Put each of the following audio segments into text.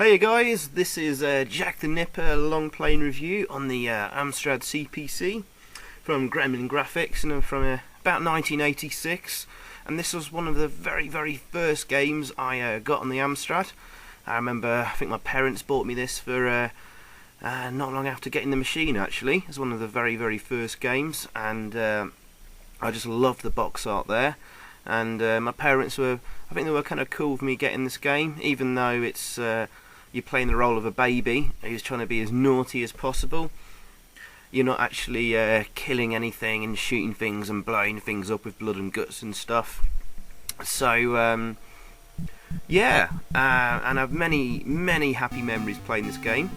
Hey guys, this is Jack the Nipper Longplay review on the Amstrad CPC from Gremlin Graphics, and from about 1986. And this was one of the very first games I got on the Amstrad. I remember, I think my parents bought me this for not long after getting the machine. Actually, it was one of the very first games, and I just loved the box art there. And my parents were, I think they were kind of cool with me getting this game, even though it's you're playing the role of a baby who's trying to be as naughty as possible. You're not actually killing anything and shooting things and blowing things up with blood and guts and stuff. So yeah, and I have many happy memories playing this game,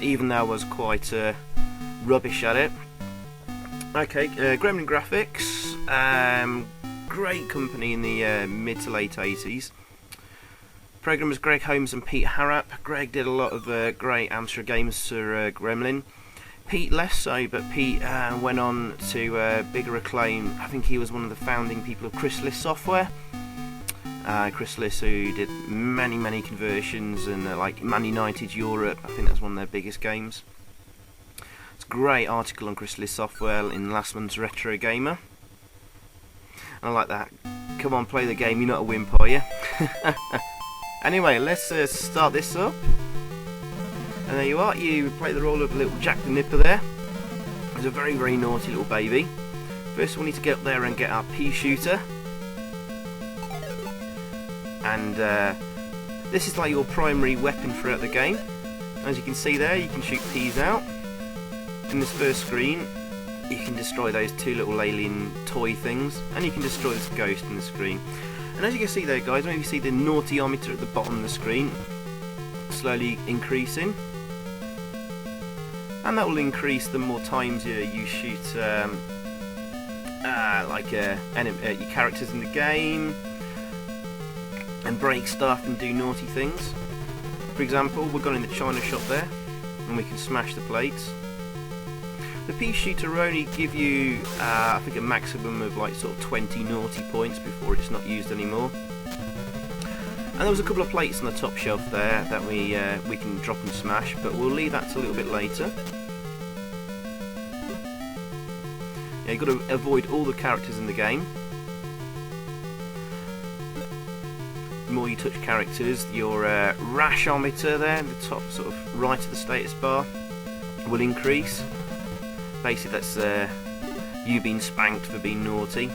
even though I was quite rubbish at it. Okay, Gremlin Graphics, great company in the mid to late 80s. Programmers Greg Holmes and Pete Harrap. Greg did a lot of great Amstrad games for Gremlin. Pete less so, but Pete went on to bigger acclaim. I think he was one of the founding people of Chrysalis Software. Chrysalis, who did many conversions and like Man United Europe. I think that's one of their biggest games. It's a great article on Chrysalis Software in last month's Retro Gamer. And I like that. Come on, play the game. You're not a wimp, are you? Anyway, let's start this up. And there you are. You play the role of little Jack the Nipper there. He's a very naughty little baby. First, we need to get up there and get our pea shooter. And this is like your primary weapon throughout the game. As you can see there, you can shoot peas out. In this first screen, you can destroy those two little alien toy things, and you can destroy this ghost in the screen. And as you can see there, guys, maybe you see the naughtiometer at the bottom of the screen slowly increasing, and that will increase the more times you shoot your characters in the game and break stuff and do naughty things. For example, we've gone in the china shop there and we can smash the plates. The pea shooter will only give you, I think, a maximum of like sort of 20 naughty points before it's not used anymore. And there was a couple of plates on the top shelf there that we can drop and smash, but we'll leave that till a little bit later. Yeah, you've got to avoid all the characters in the game. The more you touch characters, your rashometer there, the top sort of right of the status bar, will increase. Basically, that's you being spanked for being naughty.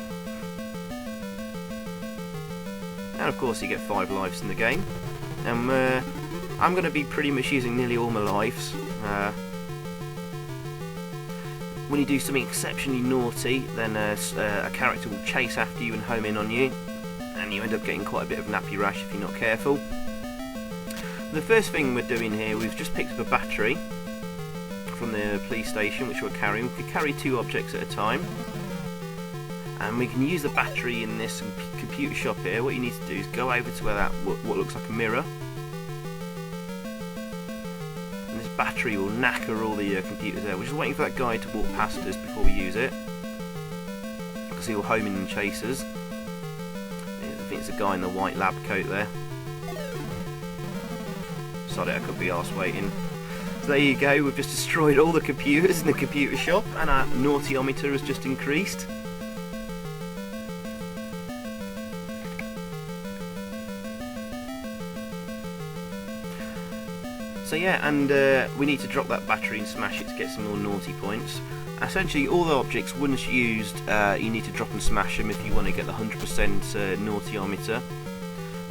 And of course, you get 5 lives in the game. And I'm going to be pretty much using nearly all my lives. When you do something exceptionally naughty, then a character will chase after you and home in on you, and you end up getting quite a bit of nappy rash if you're not careful. The first thing we're doing here, we've just picked up a battery from the police station, which we're carrying. We can carry 2 objects at a time, and we can use the battery in this computer shop here. What you need to do is go over to where that what looks like a mirror, and this battery will knacker all the computers there. We're just waiting for that guy to walk past us before we use it, because he'll home in and chase us. I think it's a guy in the white lab coat there. Sorry, I could be arse waiting. So there you go, we've just destroyed all the computers in the computer shop, and our naughtiometer has just increased. So yeah, and we need to drop that battery and smash it to get some more naughty points. Essentially, all the objects, once used, you need to drop and smash them if you want to get the 100% naughtiometer.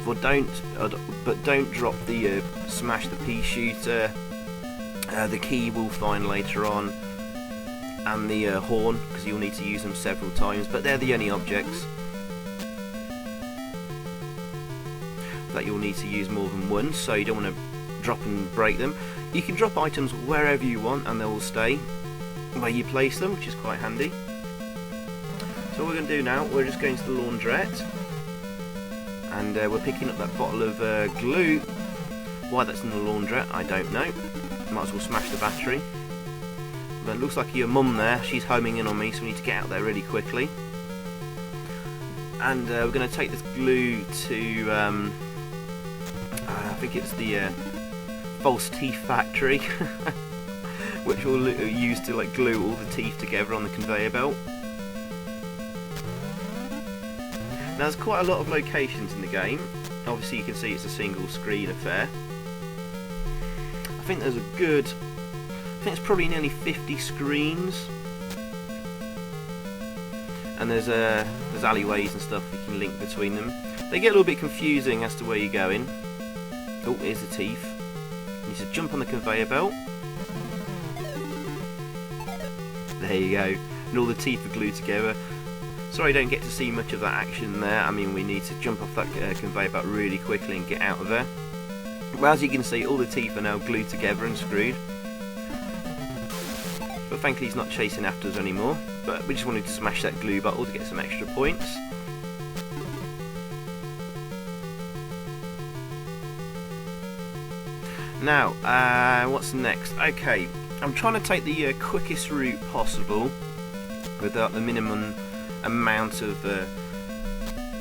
But don't drop the smash the pea shooter. The key we'll find later on, and the horn, because you'll need to use them several times, but they're the only objects that you'll need to use more than once, so you don't want to drop and break them. You can drop items wherever you want and they will stay where you place them, which is quite handy. So what we're going to do now, we're just going to the laundrette, and we're picking up that bottle of glue. Why that's in the laundrette, I don't know. Might as well smash the battery. But it looks like your mum there, she's homing in on me, so we need to get out there really quickly. And we're going to take this glue to think it's the false teeth factory, which we'll use to like glue all the teeth together on the conveyor belt. Now there's quite a lot of locations in the game. Obviously you can see it's a single screen affair. I think there's it's probably nearly 50 screens. And there's alleyways and stuff you can link between them. They get a little bit confusing as to where you're going. Oh, here's the teeth. You need to jump on the conveyor belt. There you go. And all the teeth are glued together. Sorry, I don't get to see much of that action there. I mean, we need to jump off that conveyor belt really quickly and get out of there. Well, as you can see, all the teeth are now glued together and screwed. But thankfully he's not chasing after us anymore. But we just wanted to smash that glue bottle to get some extra points. Now, what's next? Okay, I'm trying to take the quickest route possible without the minimum amount of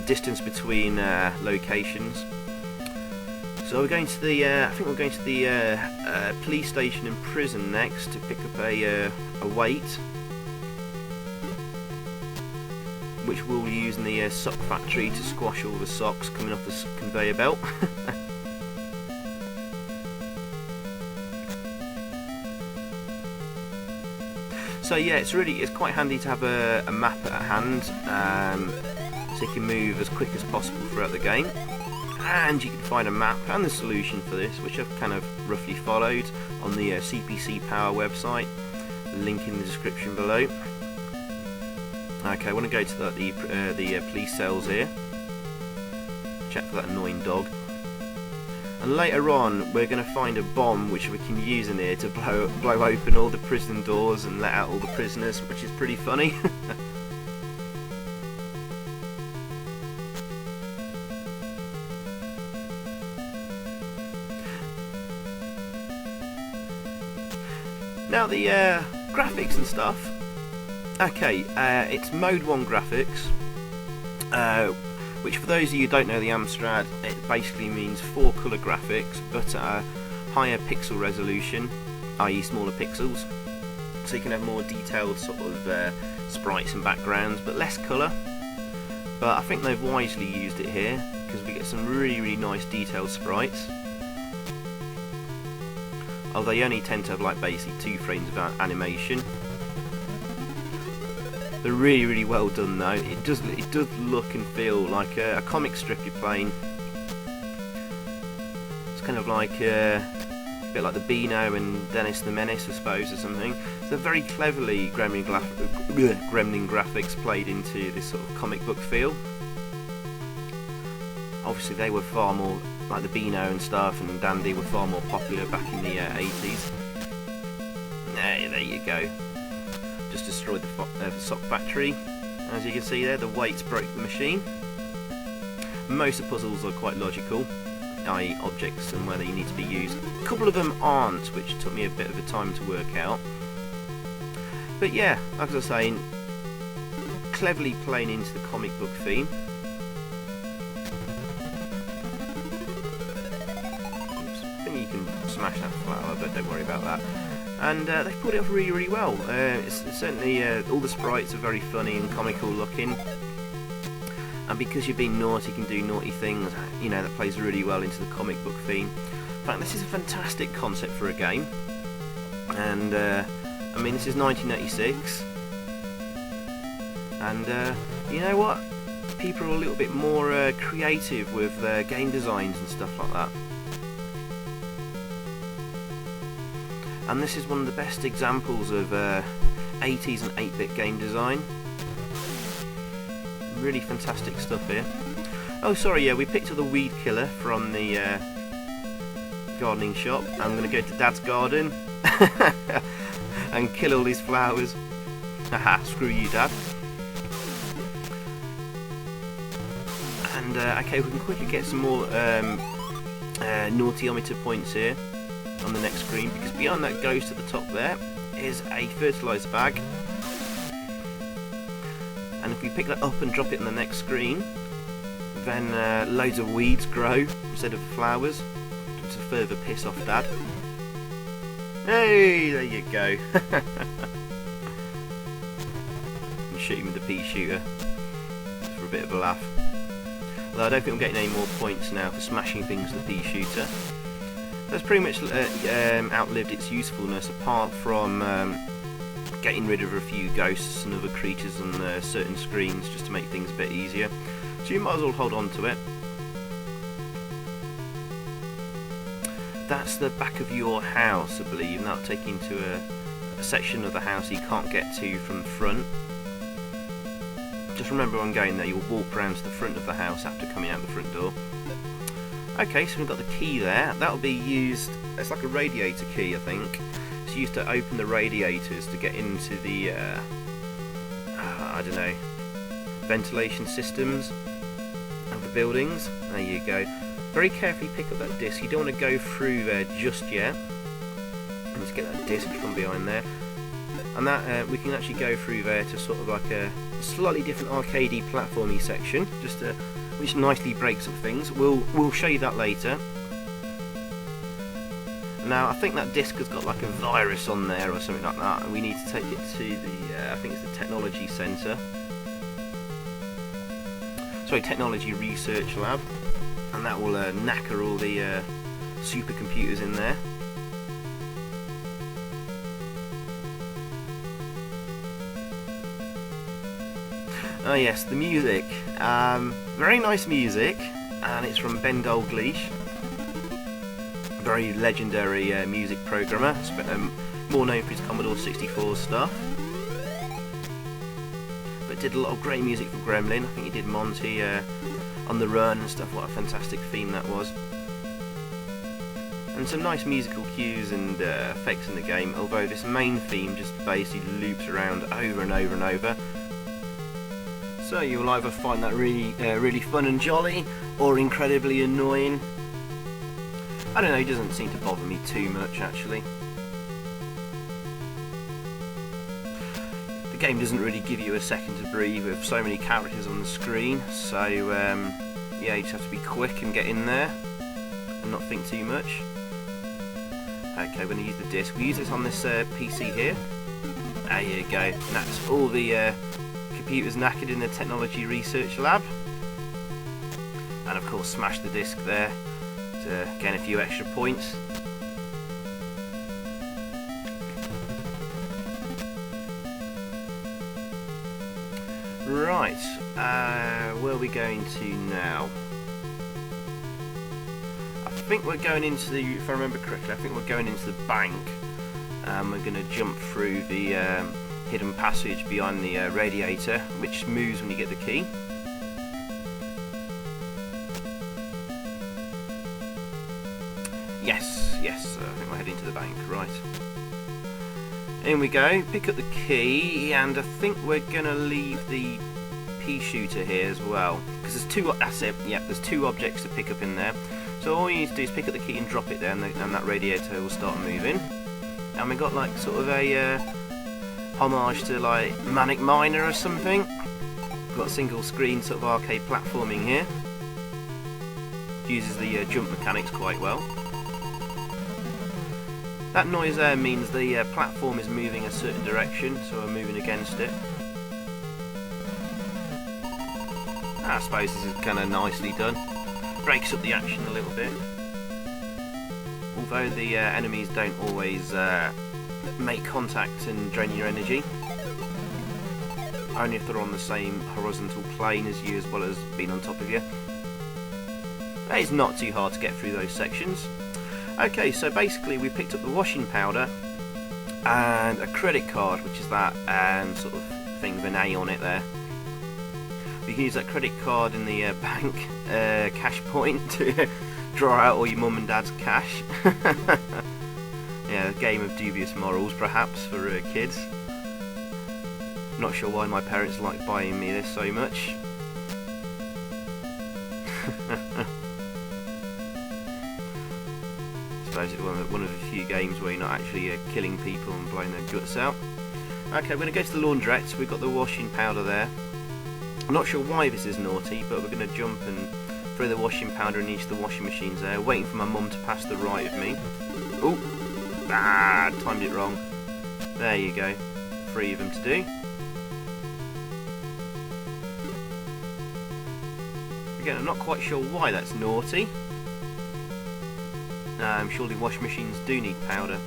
distance between locations. So we're going to the, I think we're going to the police station and prison next to pick up a weight, which we'll use in the sock factory to squash all the socks coming off the conveyor belt. So yeah, it's quite handy to have a map at hand, so you can move as quick as possible throughout the game. And you can find a map and the solution for this, which I've kind of roughly followed on the CPC Power website. Link in the description below. Okay, I want to go to the police cells here. Check for that annoying dog. And later on, we're going to find a bomb which we can use in here to blow open all the prison doors and let out all the prisoners, which is pretty funny. Now the graphics and stuff. Okay, it's Mode 1 graphics, which for those of you who don't know the Amstrad, it basically means 4-colour graphics, but at a higher pixel resolution, i.e. smaller pixels, so you can have more detailed sort of sprites and backgrounds, but less colour. But I think they've wisely used it here, because we get some really nice detailed sprites. Although they only tend to have like basically 2 frames of animation. They're really well done though. It does look and feel like a comic strip you're playing. It's kind of like a bit like the Beano and Dennis the Menace, I suppose, or something. So very cleverly Gremlin Graphics played into this sort of comic book feel. Obviously they were far more, like the Beano and stuff and Dandy were far more popular back in the 80s. There you go. Just destroyed the sock factory. As you can see there, the weights broke the machine. Most of the puzzles are quite logical, i.e. objects and where they need to be used. A couple of them aren't, which took me a bit of a time to work out. But yeah, like I was saying, cleverly playing into the comic book theme. I think you can smash that flower, but don't worry about that. And they've pulled it off really well. It's certainly all the sprites are very funny and comical looking, and because you're being naughty, you can do naughty things. You know, that plays really well into the comic book theme. In fact, this is a fantastic concept for a game. And I mean, this is 1986, and you know what? People are a little bit more creative with game designs and stuff like that. And this is one of the best examples of 80s and 8-bit game design. Really fantastic stuff here. Oh, sorry, yeah, we picked up the weed killer from the gardening shop. I'm going to go to Dad's garden and kill all these flowers. Haha, screw you, Dad. And, okay, we can quickly get some more naughtiometer points here on the next screen, because beyond that ghost at the top there is a fertilizer bag, and if we pick that up and drop it on the next screen, then loads of weeds grow instead of flowers. to further piss off Dad. Hey, there you go. And shoot him with the pea shooter for a bit of a laugh. Although I don't think I'm getting any more points now for smashing things with the pea shooter. That's pretty much outlived its usefulness, apart from getting rid of a few ghosts and other creatures on certain screens just to make things a bit easier. So you might as well hold on to it. That's the back of your house, I believe, and that'll take you into a section of the house you can't get to from the front. Just remember when going there, you'll walk around to the front of the house after coming out the front door. Okay, so we've got the key there. That'll be used, it's like a radiator key, I think. It's used to open the radiators to get into the, I don't know, ventilation systems of the buildings. There you go. Very carefully pick up that disc. You don't want to go through there just yet. Let's get that disc from behind there. And that we can actually go through there to sort of like a slightly different arcadey platformy section, just to, which nicely breaks up things. We'll show you that later. Now I think that disc has got like a virus on there or something like that, and we need to take it to the I think it's the technology centre. Sorry, technology research lab, and that will knacker all the supercomputers in there. Oh yes, the music. Very nice music, and it's from Ben Dalglish. Very legendary music programmer, more known for his Commodore 64 stuff. But did a lot of great music for Gremlin. I think he did Monty on the Run and stuff. What a fantastic theme that was. And some nice musical cues and effects in the game, although this main theme just basically loops around over and over and over. So you'll either find that really fun and jolly, or incredibly annoying. I don't know, it doesn't seem to bother me too much actually. The game doesn't really give you a second to breathe with so many characters on the screen, so yeah, you just have to be quick and get in there and not think too much. Okay, we're going to use the disc. We use this on this PC here. There you go. And that's all the computers knackered in the technology research lab. And of course smash the disc there to gain a few extra points. Right, where are we going to now? I think we're going into the, if I remember correctly, I think we're going into the bank. We're going to jump through the hidden passage behind the radiator, which moves when you get the key. Yes, I think we're heading to the bank, right. In we go, pick up the key, and I think we're going to leave the pea shooter here as well, because there's two, that's it, yeah, there's two objects to pick up in there. So all you need to do is pick up the key and drop it there, and that radiator will start moving. And we've got like sort of a homage to like Manic Miner or something. We've got single screen sort of arcade platforming here. Uses the jump mechanics quite well. That noise there means the platform is moving a certain direction, so we're moving against it. I suppose this is kind of nicely done. Breaks up the action a little bit. Although the enemies don't always make contact and drain your energy. Only if they're on the same horizontal plane as you, as well as being on top of you. It's not too hard to get through those sections. Okay, so basically we picked up the washing powder and a credit card, which is that sort of thing with an A on it there. You can use that credit card in the bank cash point to draw out all your mum and dad's cash. Yeah, a game of dubious morals perhaps for kids. Not sure why my parents like buying me this so much. I suppose it's one of the few games where you're not actually killing people and blowing their guts out. Okay, we're going to go to the laundrette. We've got the washing powder there. I'm not sure why this is naughty, but we're going to jump and throw the washing powder in each of the washing machines there, waiting for my mum to pass the right of me. Oh, timed it wrong. There you go, 3 of them to do. Again, I'm not quite sure why that's naughty. Surely washing machines do need powder.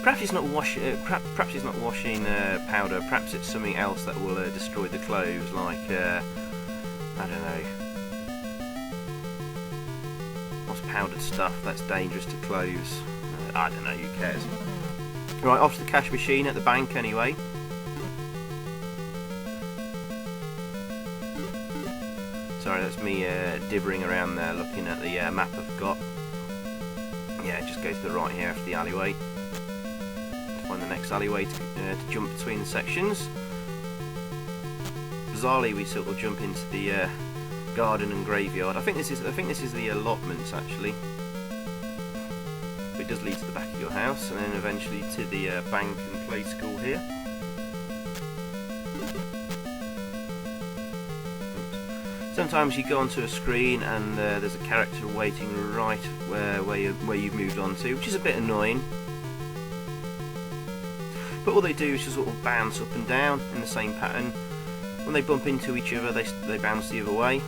Perhaps it's not perhaps it's not washing powder. Perhaps it's something else that will destroy the clothes, like I don't know. What's powdered stuff that's dangerous to clothes? I don't know. Who cares? Right, off to the cash machine at the bank anyway. Sorry, that's me divvying around there, looking at the map I've got. Yeah, just go to the right here after the alleyway. Find the next alleyway to jump between the sections. Bizarrely, we sort of jump into the garden and graveyard. I think this is the allotments actually. But it does lead to the back of your house, and then eventually to the bank and play school here. Sometimes you go onto a screen and there's a character waiting right where you've moved on to, which is a bit annoying. But all they do is just sort of bounce up and down in the same pattern. When they bump into each other, they bounce the other way.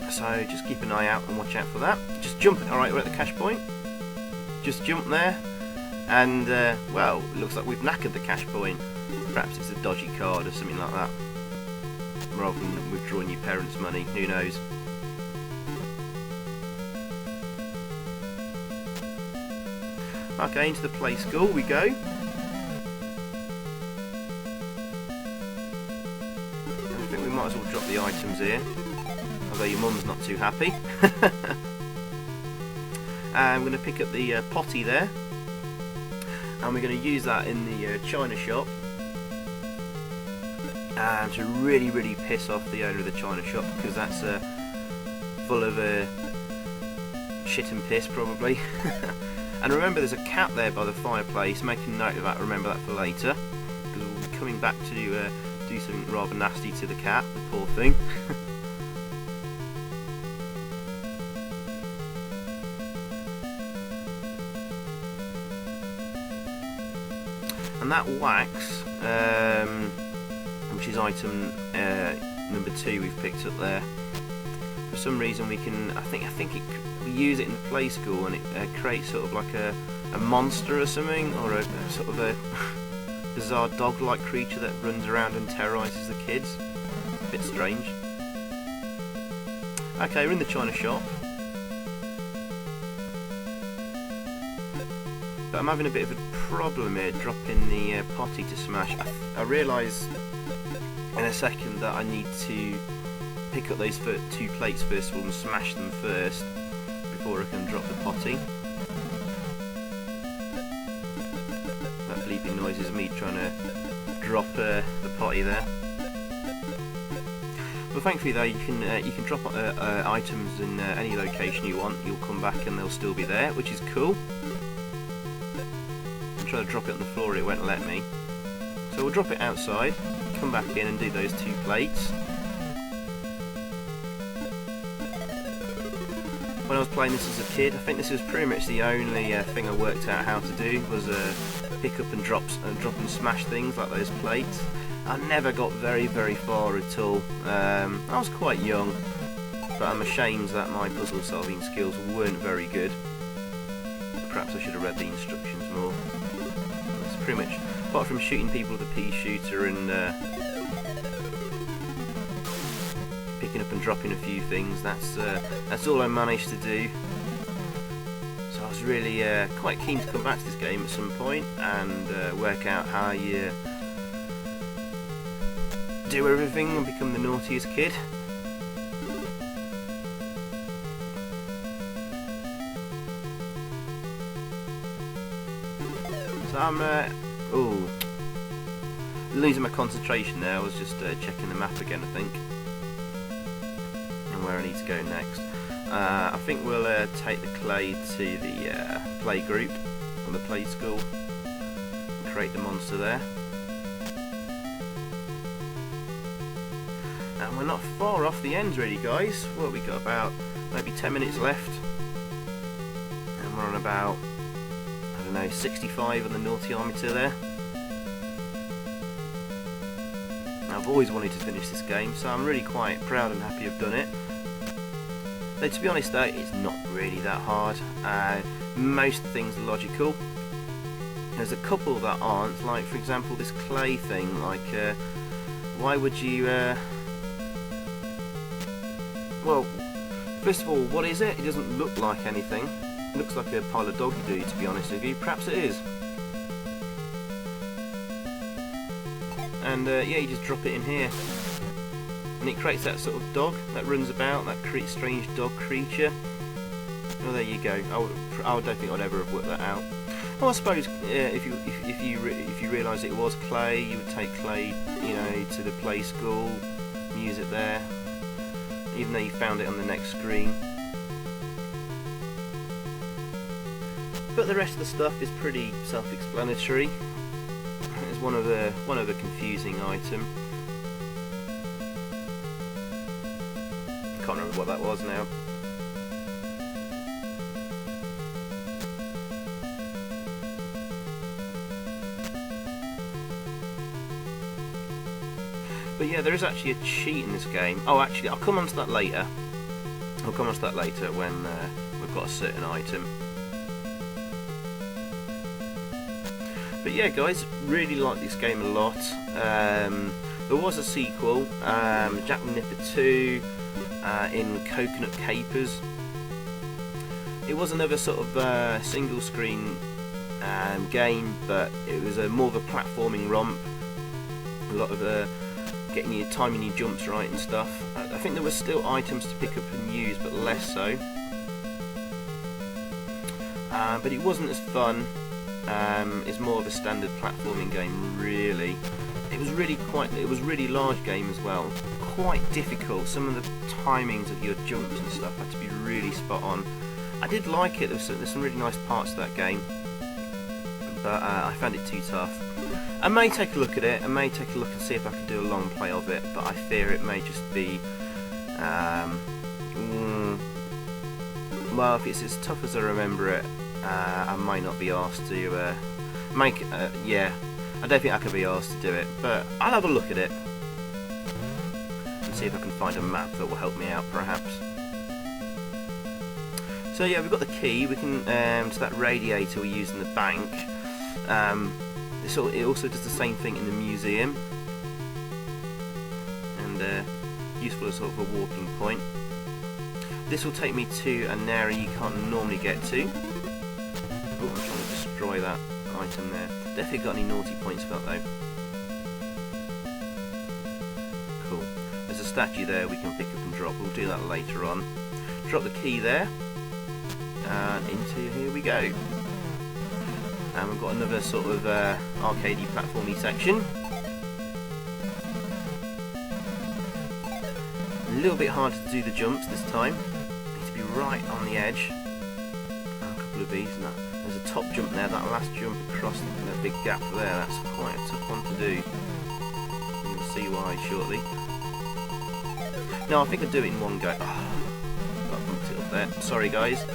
So just keep an eye out and watch out for that. Just jump. Alright, we're at the cash point. Just jump there. And, well, it looks like we've knackered the cash point. Perhaps it's a dodgy card or something like that. Rather than withdrawing your parents' money, who knows. Okay, into the play school we go. I think we might as well drop the items here, although your mum's not too happy. I'm going to pick up the potty there, and we're going to use that in the china shop. To really piss off the owner of the china shop, because that's full of shit and piss probably. And remember, there's a cat there by the fireplace. Make a note of that, remember that for later, because we'll be coming back to do something rather nasty to the cat, the poor thing. And that wax, which is item number 2 we've picked up there. For some reason we can, I think we use it in the play school, and it creates sort of like a monster or something, or a sort of a bizarre dog-like creature that runs around and terrorises the kids. A bit strange. Okay, we're in the china shop. But I'm having a bit of a problem here dropping the potty to smash. I realise in a second that I need to pick up those 2 plates first of all and smash them first before I can drop the potty. That bleeping noise is me trying to drop the potty there. But thankfully though, you can drop items in any location you want. You'll come back and they'll still be there, which is cool. I'm trying to drop it on the floor, it won't let me. So we'll drop it outside, come back in and do those 2 plates. When I was playing this as a kid, I think this was pretty much the only thing I worked out how to do, was pick up and drop and smash things like those plates. I never got very far at all. I was quite young, but I'm ashamed that my puzzle solving skills weren't very good. Perhaps I should have read the instructions more. That's pretty much, apart from shooting people with a pea shooter and picking up and dropping a few things, that's all I managed to do. So I was really quite keen to come back to this game at some point and work out how you do everything and become the naughtiest kid. So I'm losing my concentration there. I was just checking the map again, I think, and where I need to go next. I think we'll take the clay to the play group or the play school and create the monster there. And we're not far off the end really, guys. Well, we got about maybe 10 minutes left. And we're on about, I don't know, 65 on the naughtiometer there. I've always wanted to finish this game, so I'm really quite proud and happy I've done it. Though to be honest though, it's not really that hard. Most things are logical. There's a couple that aren't, like for example this clay thing, like why would you well, first of all, what is it? It doesn't look like anything. It looks like a pile of doggy doo, to be honest with you. Perhaps it is. And yeah, you just drop it in here. And it creates that sort of dog that runs about, that strange dog creature. Oh, there you go. I don't think I'd ever have worked that out. Well, I suppose if you realise it was clay, you would take clay, you know, to the play school, use it there, even though you found it on the next screen. But the rest of the stuff is pretty self-explanatory. It's one of a confusing item. Can't remember what that was now. But yeah, there is actually a cheat in this game. Oh, actually, I'll come on to that later. I'll come on to that later when we've got a certain item. But yeah, guys, really like this game a lot. There was a sequel, Jack the Nipper 2, in Coconut Capers. It was another sort of single screen game, but it was more of a platforming romp. A lot of getting your timing your jumps right and stuff. I think there were still items to pick up and use, but less so. But it wasn't as fun. It's more of a standard platforming game, really. It was really large game as well. Quite difficult. Some of the timings of your jumps and stuff had to be really spot on. I did like it. There's some really nice parts to that game, but I found it too tough. I may take a look at it. I may take a look and see if I can do a long play of it, but I fear it may just be well, if it's as tough as I remember it, I might not be asked to make yeah, I don't think I can be asked to do it, but I'll have a look at it and see if I can find a map that will help me out, perhaps. So yeah, we've got the key. We can to that radiator we use in the bank. It also does the same thing in the museum, and useful as sort of a walking point. This will take me to an area you can't normally get to. Oh, I'm trying to destroy that item there. Definitely got any naughty points for that though. Cool. There's a statue there we can pick up and drop. We'll do that later on. Drop the key there, and into here we go. And we've got another sort of arcadey platformy section. A little bit harder to do the jumps this time. Need to be right on the edge. And a couple of these, and there's a top jump there. That last jump across that big gap there, that's quite a tough one to do. You'll see why shortly. No, I think I'll do it in one go. Oh, I bumped it up there. Sorry, guys.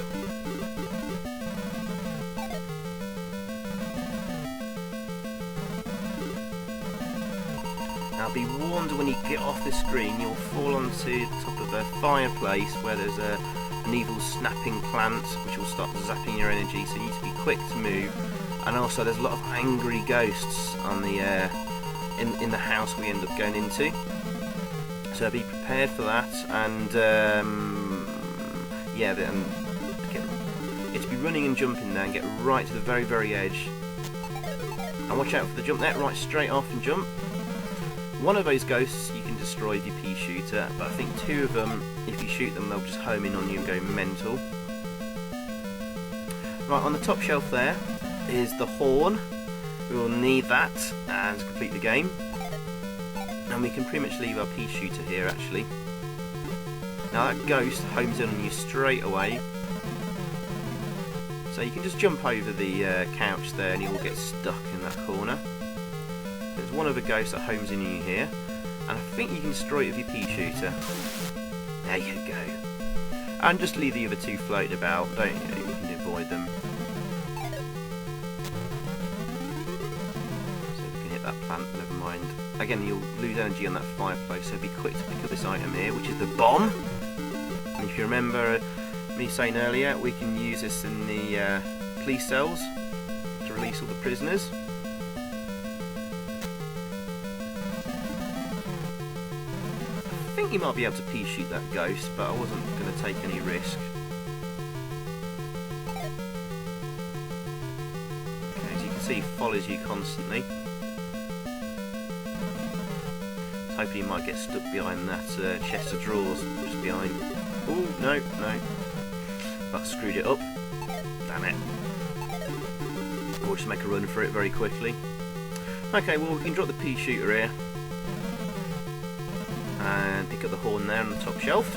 Now be warned, when you get off the screen you'll fall onto the top of a fireplace where there's an evil snapping plant which will start zapping your energy, so you need to be quick to move. And also there's a lot of angry ghosts on the in the house we end up going into, so be prepared for that. And yeah, then it's be running and jumping there and get right to the very, very edge, and watch out for the jump there, right straight off and jump. One of those ghosts you can destroy with your pea shooter, but I think two of them, if you shoot them, they'll just home in on you and go mental. Right, on the top shelf there is the horn. We will need that to complete the game. And we can pretty much leave our pea shooter here, actually. Now that ghost homes in on you straight away. So you can just jump over the couch there and you will get stuck in that corner. There's one of the ghosts that homes in you here, and I think you can destroy it with your pea shooter. There you go. And just leave the other two floating about, don't you? You can avoid them. So we can hit that plant, never mind. Again, you'll lose energy on that fireplace, so be quick to pick up this item here, which is the bomb. And if you remember me saying earlier, we can use this in the police cells to release all the prisoners. I think you might be able to pea shoot that ghost, but I wasn't going to take any risk. Okay, as you can see, he follows you constantly. I was hoping you might get stuck behind that chest of drawers, just behind. Oh, no, no. But I screwed it up. Damn it. We'll just make a run for it very quickly. Okay, well, we can drop the pea shooter here. And pick up the horn there on the top shelf.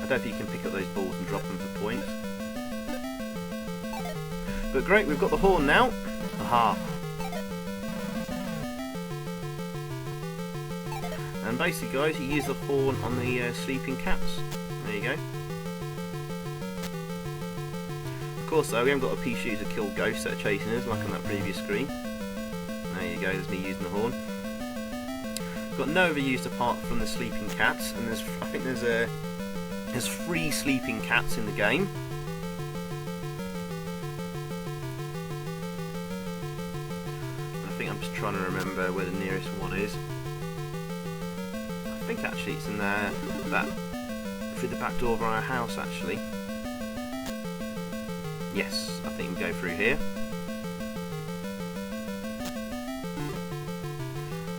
I don't think you can pick up those balls and drop them for points. But great, we've got the horn now. Aha. And basically, guys, you use the horn on the sleeping cats. There you go. Of course, though, we haven't got a pea shooter to kill ghosts that are chasing us, like on that previous screen. There you go, there's me using the horn. Got no other use apart from the sleeping cats, and I think there's 3 sleeping cats in the game. I think I'm just trying to remember where the nearest one is. I think actually it's in there, through the back door of our house actually. Yes, I think we go through here.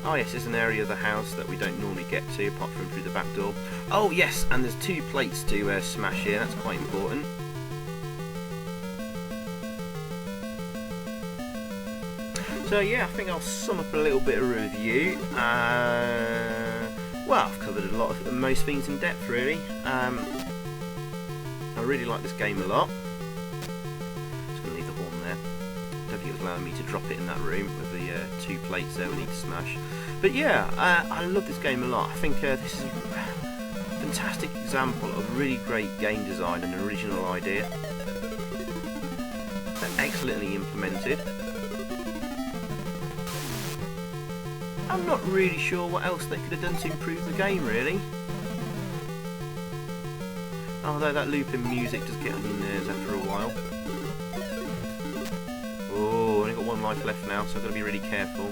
Oh yes, there's an area of the house that we don't normally get to, apart from through the back door. Oh yes, and there's 2 plates to smash here, that's quite important. So yeah, I think I'll sum up a little bit of review. Well, I've covered a lot of most things in depth really. I really like this game a lot. Just going to leave the horn there. I don't think it was allowing me to drop it in that room with the 2 plates there we need to smash. But yeah, I love this game a lot. I think this is a fantastic example of really great game design and original idea. They're excellently implemented. I'm not really sure what else they could have done to improve the game, really. Although that looping music does get on your nerves after a while. Oh, only got 1 life left now, so I've got to be really careful.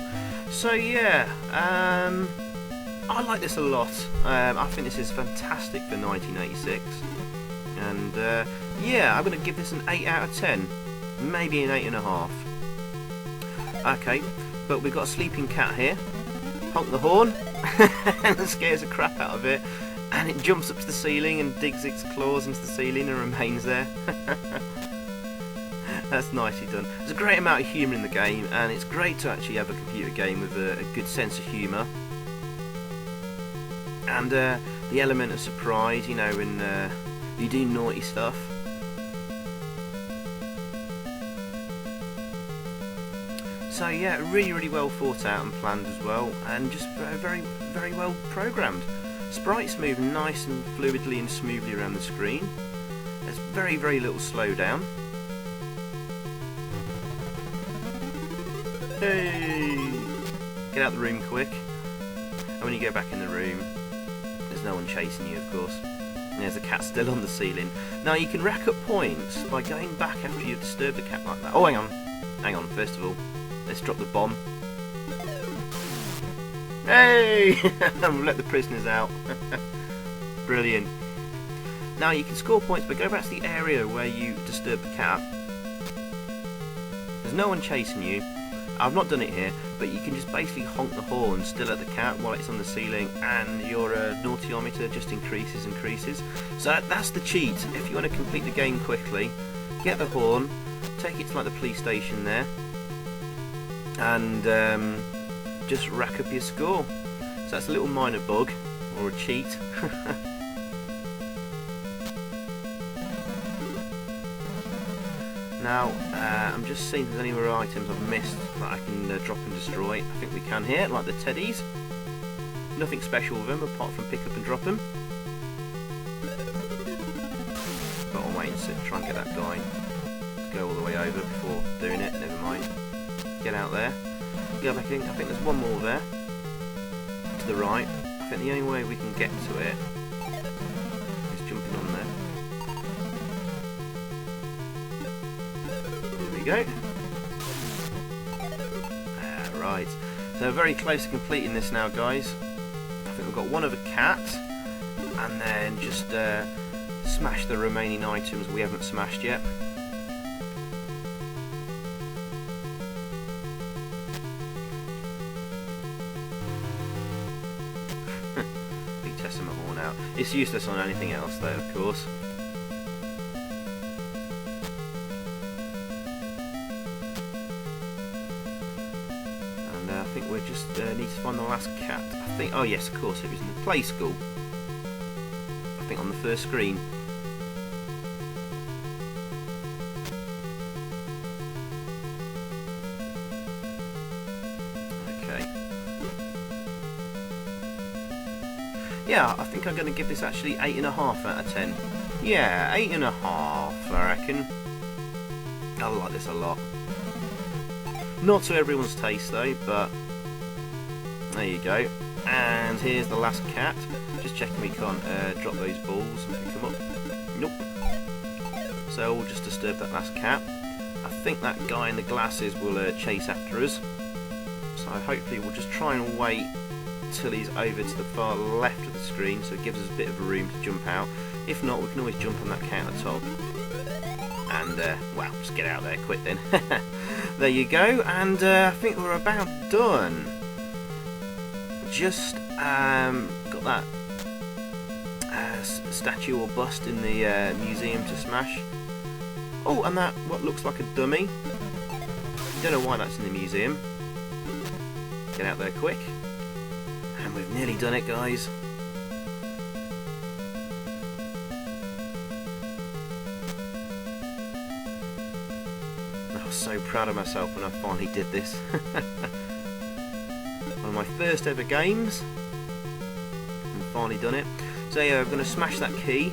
So yeah, I like this a lot. I think this is fantastic for 1986. And yeah, I'm going to give this an 8 out of 10. Maybe an 8.5. Okay, but we've got a sleeping cat here. Honk the horn, and it scares the crap out of it, and it jumps up to the ceiling and digs its claws into the ceiling and remains there. That's nicely done. There's a great amount of humour in the game, and it's great to actually have a computer game with a good sense of humour. And the element of surprise, you know, when you do naughty stuff. So yeah, really, really well thought out and planned as well, and just very, very well programmed. Sprites move nice and fluidly and smoothly around the screen. There's very, very little slowdown. Hey! Get out the room quick. And when you go back in the room, there's no one chasing you, of course. And there's a cat still on the ceiling. Now you can rack up points by going back after you've disturbed the cat like that. Oh, hang on. Hang on, first of all. Let's drop the bomb. Hey! We'll let the prisoners out. Brilliant. Now you can score points, but go back to the area where you disturbed the cat. There's no one chasing you. I've not done it here, but you can just basically honk the horn still at the cat while it's on the ceiling, and your naughtiometer just increases and increases. So that's the cheat. If you want to complete the game quickly, get the horn, take it to like the police station there, and just rack up your score. So that's a little minor bug, or a cheat. Now, I'm just seeing if there's any more items I've missed that I can drop and destroy. I think we can here, like the teddies. Nothing special with them apart from pick up and drop them. But I'll wait and sit, try and get that guy to go all the way over before doing it. Never mind. Get out there. Go back in. I think there's one more there. To the right. I think the only way we can get to it is jumping on there. There we go. Right. So very close to completing this now, guys. I think we've got one of a cat, and then just smash the remaining items we haven't smashed yet. Be testing my horn out. It's useless on anything else, though, of course. I think we just need to find the last cat. I think, oh yes, of course, it was in the play school. I think on the first screen. Okay. Yeah, I think I'm going to give this actually 8.5 out of 10. Yeah, 8.5, I reckon. I like this a lot. Not to everyone's taste though, but there you go. And here's the last cat. Just checking we can't drop those balls and pick them up. Nope. So we'll just disturb that last cat. I think that guy in the glasses will chase after us. So hopefully we'll just try and wait till he's over to the far left of the screen, so it gives us a bit of room to jump out. If not, we can always jump on that countertop. And, well, just get out there quick then. There you go, and I think we're about done. Just got that statue or bust in the museum to smash. Oh, and that, what looks like a dummy. Don't know why that's in the museum. Get out there quick. And we've nearly done it, guys. I was so proud of myself when I finally did this. One of my first ever games. And finally done it. So yeah, I'm going to smash that key,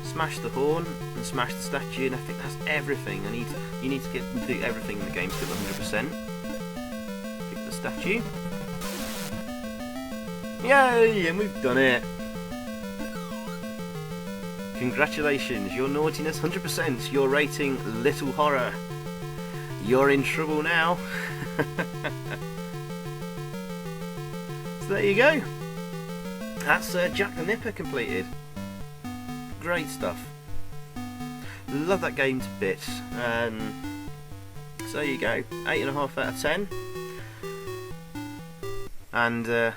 smash the horn, and smash the statue, and I think that's everything. You need to do everything in the game to 100%. Pick the statue. Yay! And we've done it. Congratulations, your naughtiness 100%, your rating little horror. You're in trouble now. So there you go. That's Jack the Nipper completed. Great stuff. Love that game to bits. So there you go, 8.5 out of 10. And I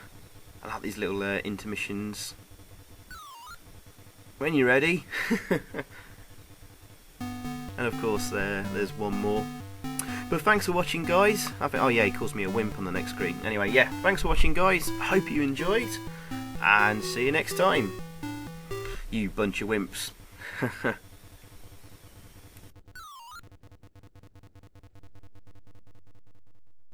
like these little intermissions. When you're ready. And of course there's one more. But thanks for watching, guys. Oh yeah, he calls me a wimp on the next screen. Anyway, yeah, thanks for watching, guys. Hope you enjoyed, and see you next time. You bunch of wimps.